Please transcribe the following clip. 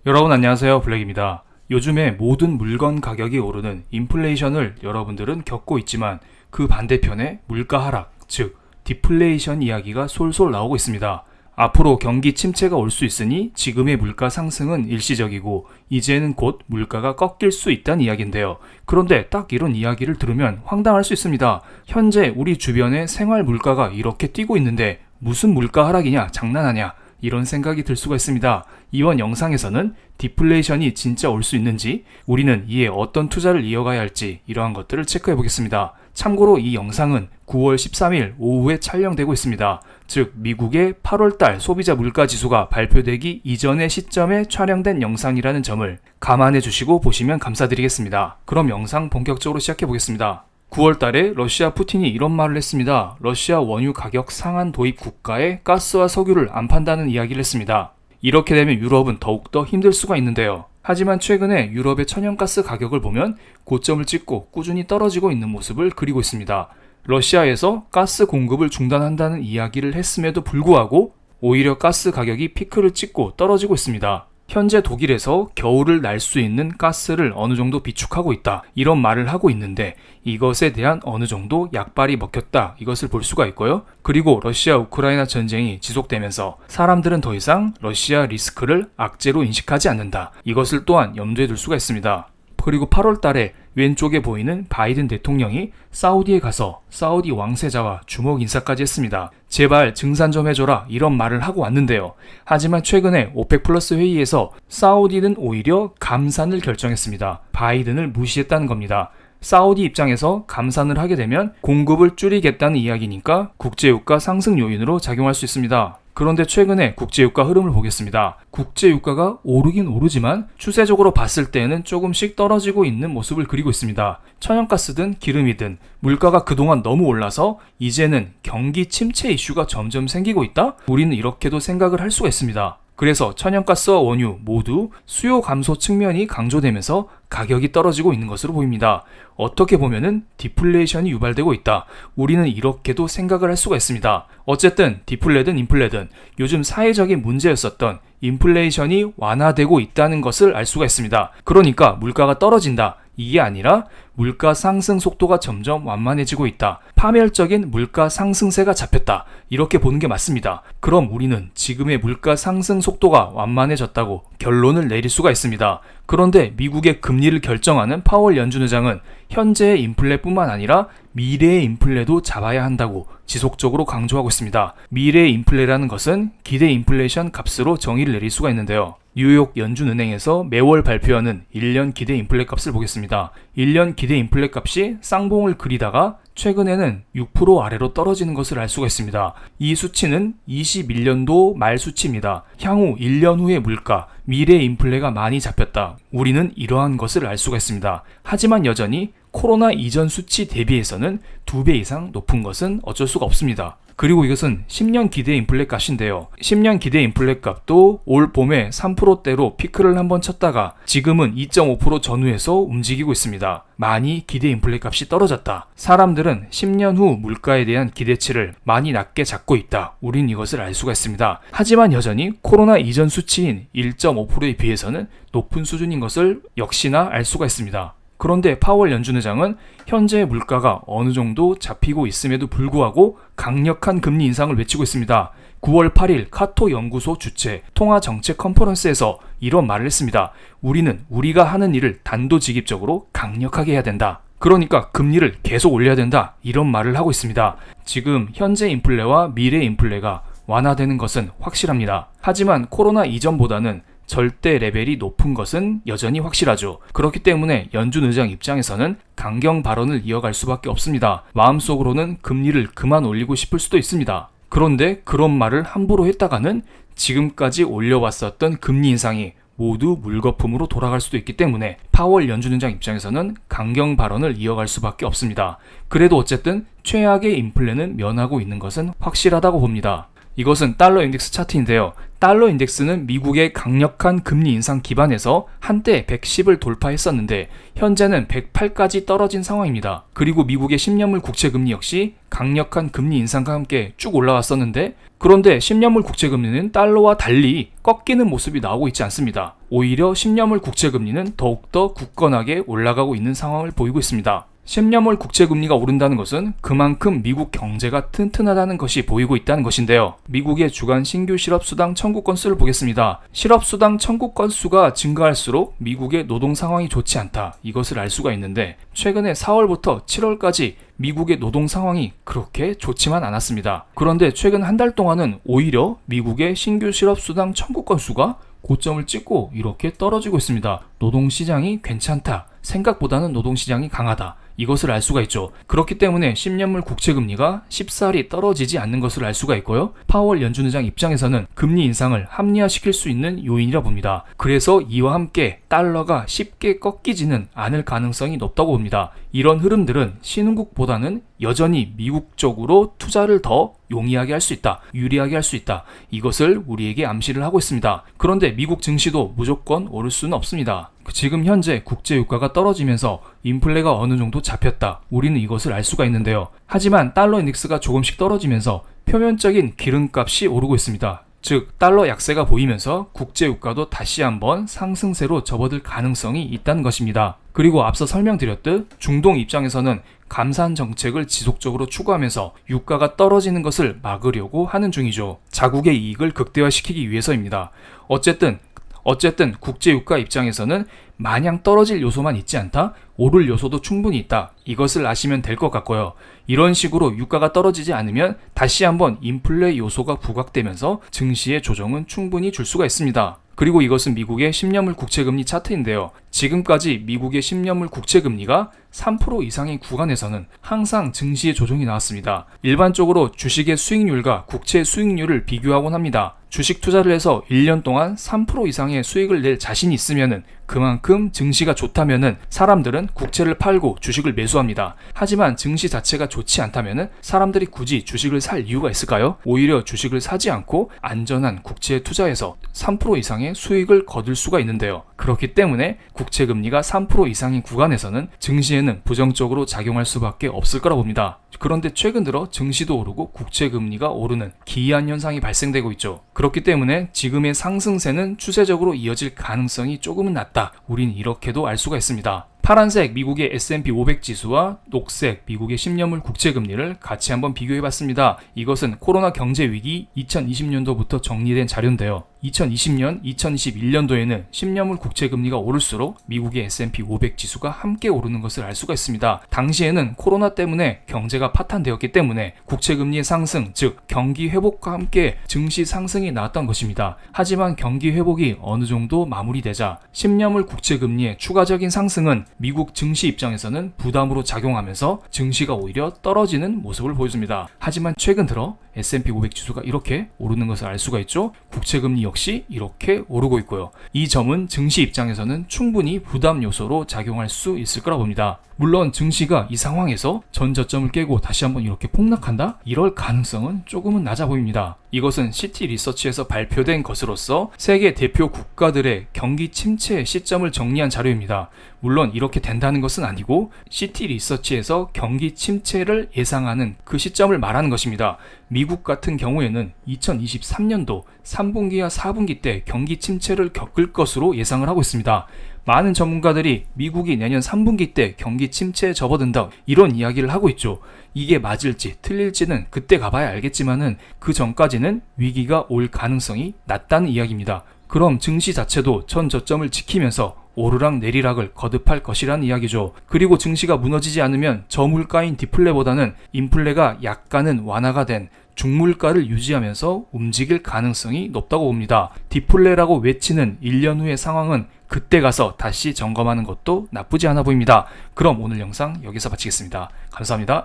여러분 안녕하세요, 블랙입니다. 요즘에 모든 물건 가격이 오르는 인플레이션을 여러분들은 겪고 있지만 그 반대편에 물가 하락, 즉 디플레이션 이야기가 솔솔 나오고 있습니다. 앞으로 경기 침체가 올 수 있으니 지금의 물가 상승은 일시적이고 이제는 곧 물가가 꺾일 수 있다는 이야기인데요. 그런데 딱 이런 이야기를 들으면 황당할 수 있습니다. 현재 우리 주변의 생활 물가가 이렇게 뛰고 있는데 무슨 물가 하락이냐, 장난하냐, 이런 생각이 들 수가 있습니다. 이번 영상에서는 디플레이션이 진짜 올 수 있는지, 우리는 이에 어떤 투자를 이어가야 할지 이러한 것들을 체크해 보겠습니다. 참고로 이 영상은 9월 13일 오후에 촬영되고 있습니다. 즉 미국의 8월달 소비자 물가지수가 발표되기 이전의 시점에 촬영된 영상이라는 점을 감안해 주시고 보시면 감사드리겠습니다. 그럼 영상 본격적으로 시작해 보겠습니다. 9월 달에 러시아 푸틴이 이런 말을 했습니다. 러시아 원유 가격 상한 도입 국가에 가스와 석유를 안 판다는 이야기를 했습니다. 이렇게 되면 유럽은 더욱더 힘들 수가 있는데요. 하지만 최근에 유럽의 천연가스 가격을 보면 고점을 찍고 꾸준히 떨어지고 있는 모습을 그리고 있습니다. 러시아에서 가스 공급을 중단한다는 이야기를 했음에도 불구하고 오히려 가스 가격이 피크를 찍고 떨어지고 있습니다. 현재 독일에서 겨울을 날 수 있는 가스를 어느 정도 비축하고 있다, 이런 말을 하고 있는데 이것에 대한 어느 정도 약발이 먹혔다, 이것을 볼 수가 있고요. 그리고 러시아 우크라이나 전쟁이 지속되면서 사람들은 더 이상 러시아 리스크를 악재로 인식하지 않는다, 이것을 또한 염두에 둘 수가 있습니다. 그리고 8월 달에 왼쪽에 보이는 바이든 대통령이 사우디에 가서 사우디 왕세자와 주먹 인사까지 했습니다. 제발 증산 좀 해줘라, 이런 말을 하고 왔는데요. 하지만 최근에 오펙 플러스 회의에서 사우디는 오히려 감산을 결정했습니다. 바이든을 무시했다는 겁니다. 사우디 입장에서 감산을 하게 되면 공급을 줄이겠다는 이야기니까 국제유가 상승 요인으로 작용할 수 있습니다. 그런데 최근에 국제유가 흐름을 보겠습니다. 국제유가가 오르긴 오르지만 추세적으로 봤을 때에는 조금씩 떨어지고 있는 모습을 그리고 있습니다. 천연가스든 기름이든 물가가 그동안 너무 올라서 이제는 경기 침체 이슈가 점점 생기고 있다? 우리는 이렇게도 생각을 할 수가 있습니다. 그래서 천연가스와 원유 모두 수요 감소 측면이 강조되면서 가격이 떨어지고 있는 것으로 보입니다. 어떻게 보면은 디플레이션이 유발되고 있다, 우리는 이렇게도 생각을 할 수가 있습니다. 어쨌든 디플레든 인플레든 요즘 사회적인 문제였었던 인플레이션이 완화되고 있다는 것을 알 수가 있습니다. 그러니까 물가가 떨어진다, 이게 아니라 물가 상승 속도가 점점 완만해지고 있다, 파멸적인 물가 상승세가 잡혔다, 이렇게 보는 게 맞습니다. 그럼 우리는 지금의 물가 상승 속도가 완만해졌다고 결론을 내릴 수가 있습니다. 그런데 미국의 금리를 결정하는 파월 연준 의장은 현재의 인플레뿐만 아니라 미래의 인플레도 잡아야 한다고 지속적으로 강조하고 있습니다. 미래의 인플레라는 것은 기대 인플레이션 값으로 정의를 내릴 수가 있는데요. 뉴욕 연준은행에서 매월 발표하는 1년 기대 인플레 값을 보겠습니다. 1년 기대 인플레 값이 쌍봉을 그리다가 최근에는 6% 아래로 떨어지는 것을 알 수가 있습니다. 이 수치는 21년도 말 수치입니다. 향후 1년 후의 물가, 미래 인플레가 많이 잡혔다, 우리는 이러한 것을 알 수가 있습니다. 하지만 여전히 코로나 이전 수치 대비해서는 2배 이상 높은 것은 어쩔 수가 없습니다. 그리고 이것은 10년 기대 인플레 값인데요. 10년 기대 인플레 값도 올 봄에 3%대로 피크를 한번 쳤다가 지금은 2.5% 전후에서 움직이고 있습니다. 많이 기대 인플레 값이 떨어졌다. 사람들은 10년 후 물가에 대한 기대치를 많이 낮게 잡고 있다, 우린 이것을 알 수가 있습니다. 하지만 여전히 코로나 이전 수치인 1.5%에 비해서는 높은 수준인 것을 역시나 알 수가 있습니다. 그런데 파월 연준 의장은 현재 물가가 어느 정도 잡히고 있음에도 불구하고 강력한 금리 인상을 외치고 있습니다. 9월 8일 카토 연구소 주최 통화정책 컨퍼런스에서 이런 말을 했습니다. 우리는 우리가 하는 일을 단도직입적으로 강력하게 해야 된다, 그러니까 금리를 계속 올려야 된다, 이런 말을 하고 있습니다. 지금 현재 인플레와 미래 인플레가 완화되는 것은 확실합니다. 하지만 코로나 이전보다는 절대 레벨이 높은 것은 여전히 확실하죠. 그렇기 때문에 연준 의장 입장에서는 강경 발언을 이어갈 수밖에 없습니다. 마음속으로는 금리를 그만 올리고 싶을 수도 있습니다. 그런데 그런 말을 함부로 했다가는 지금까지 올려왔었던 금리 인상이 모두 물거품으로 돌아갈 수도 있기 때문에 파월 연준 의장 입장에서는 강경 발언을 이어갈 수밖에 없습니다. 그래도 어쨌든 최악의 인플레는 면하고 있는 것은 확실하다고 봅니다. 이것은 달러 인덱스 차트인데요. 달러 인덱스는 미국의 강력한 금리 인상 기반에서 한때 110을 돌파했었는데 현재는 108까지 떨어진 상황입니다. 그리고 미국의 10년물 국채금리 역시 강력한 금리 인상과 함께 쭉 올라왔었는데 그런데 10년물 국채금리는 달러와 달리 꺾이는 모습이 나오고 있지 않습니다. 오히려 10년물 국채금리는 더욱더 굳건하게 올라가고 있는 상황을 보이고 있습니다. 10년물 국채금리가 오른다는 것은 그만큼 미국 경제가 튼튼하다는 것이 보이고 있다는 것인데요. 미국의 주간 신규 실업수당 청구 건수를 보겠습니다. 실업수당 청구 건수가 증가할수록 미국의 노동 상황이 좋지 않다. 이것을 알 수가 있는데 최근에 4월부터 7월까지 미국의 노동 상황이 그렇게 좋지만 않았습니다. 그런데 최근 한 달 동안은 오히려 미국의 신규 실업수당 청구 건수가 고점을 찍고 이렇게 떨어지고 있습니다. 노동시장이 괜찮다. 생각보다는 노동시장이 강하다. 이것을 알 수가 있죠. 그렇기 때문에 10년물 국채금리가 쉽사리 떨어지지 않는 것을 알 수가 있고요. 파월 연준 의장 입장에서는 금리 인상을 합리화시킬 수 있는 요인이라 봅니다. 그래서 이와 함께 달러가 쉽게 꺾이지는 않을 가능성이 높다고 봅니다. 이런 흐름들은 신흥국보다는 여전히 미국 쪽으로 투자를 더 용이하게 할 수 있다. 유리하게 할 수 있다. 이것을 우리에게 암시를 하고 있습니다. 그런데 미국 증시도 무조건 오를 수는 없습니다. 지금 현재 국제유가가 떨어지면서 인플레가 어느 정도 잡혔다. 우리는 이것을 알 수가 있는데요. 하지만 달러 인덱스가 조금씩 떨어지면서 표면적인 기름값이 오르고 있습니다. 즉 달러 약세가 보이면서 국제유가도 다시 한번 상승세로 접어들 가능성이 있다는 것입니다. 그리고 앞서 설명드렸듯 중동 입장에서는 감산 정책을 지속적으로 추구하면서 유가가 떨어지는 것을 막으려고 하는 중이죠. 자국의 이익을 극대화시키기 위해서입니다. 어쨌든 국제유가 입장에서는 마냥 떨어질 요소만 있지 않다? 오를 요소도 충분히 있다. 이것을 아시면 될 것 같고요. 이런 식으로 유가가 떨어지지 않으면 다시 한번 인플레 요소가 부각되면서 증시의 조정은 충분히 줄 수가 있습니다. 그리고 이것은 미국의 10년물 국채금리 차트인데요. 지금까지 미국의 10년물 국채금리가 3% 이상의 구간에서는 항상 증시의 조정이 나왔습니다. 일반적으로 주식의 수익률과 국채 수익률을 비교하곤 합니다. 주식 투자를 해서 1년 동안 3% 이상의 수익을 낼 자신이 있으면은 그만큼 증시가 좋다면은 사람들은 국채를 팔고 주식을 매수합니다. 하지만 증시 자체가 좋지 않다면은 사람들이 굳이 주식을 살 이유가 있을까요? 오히려 주식을 사지 않고 안전한 국채에 투자해서 3% 이상의 수익을 거둘 수가 있는데요. 그렇기 때문에 국채금리가 3% 이상인 구간에서는 증시에는 부정적으로 작용할 수밖에 없을 거라 봅니다. 그런데 최근 들어 증시도 오르고 국채금리가 오르는 기이한 현상이 발생되고 있죠. 그렇기 때문에 지금의 상승세는 추세적으로 이어질 가능성이 조금은 낮다. 우린 이렇게도 알 수가 있습니다. 파란색 미국의 S&P 500 지수와 녹색 미국의 10년물 국채금리를 같이 한번 비교해봤습니다. 이것은 코로나 경제위기 2020년도부터 정리된 자료인데요. 2020년, 2021년도에는 10년물 국채금리가 오를수록 미국의 S&P 500 지수가 함께 오르는 것을 알 수가 있습니다. 당시에는 코로나 때문에 경제가 파탄되었기 때문에 국채금리의 상승, 즉 경기 회복과 함께 증시 상승이 나왔던 것입니다. 하지만 경기 회복이 어느 정도 마무리되자 10년물 국채금리의 추가적인 상승은 미국 증시 입장에서는 부담으로 작용하면서 증시가 오히려 떨어지는 모습을 보여줍니다. 하지만 최근 들어 S&P 500 지수가 이렇게 오르는 것을 알 수가 있죠. 국채금리 역시 이렇게 오르고 있고요. 이 점은 증시 입장에서는 충분히 부담 요소로 작용할 수 있을 거라 봅니다. 물론 증시가 이 상황에서 전 저점을 깨고 다시 한번 이렇게 폭락한다? 이럴 가능성은 조금은 낮아 보입니다. 이것은 시티 리서치에서 발표된 것으로서 세계 대표 국가들의 경기 침체 시점을 정리한 자료입니다. 물론 이렇게 된다는 것은 아니고 시티 리서치에서 경기 침체를 예상하는 그 시점을 말하는 것입니다. 미국 같은 경우에는 2023년도 3분기와 4분기 때 경기 침체를 겪을 것으로 예상을 하고 있습니다. 많은 전문가들이 미국이 내년 3분기 때 경기 침체에 접어든다 이런 이야기를 하고 있죠. 이게 맞을지 틀릴지는 그때 가봐야 알겠지만은 그 전까지는 위기가 올 가능성이 낮다는 이야기입니다. 그럼 증시 자체도 전 저점을 지키면서 오르락 내리락을 거듭할 것이라는 이야기죠. 그리고 증시가 무너지지 않으면 저물가인 디플레보다는 인플레가 약간은 완화가 된 중물가를 유지하면서 움직일 가능성이 높다고 봅니다. 디플레라고 외치는 1년 후의 상황은 그때 가서 다시 점검하는 것도 나쁘지 않아 보입니다. 그럼 오늘 영상 여기서 마치겠습니다. 감사합니다.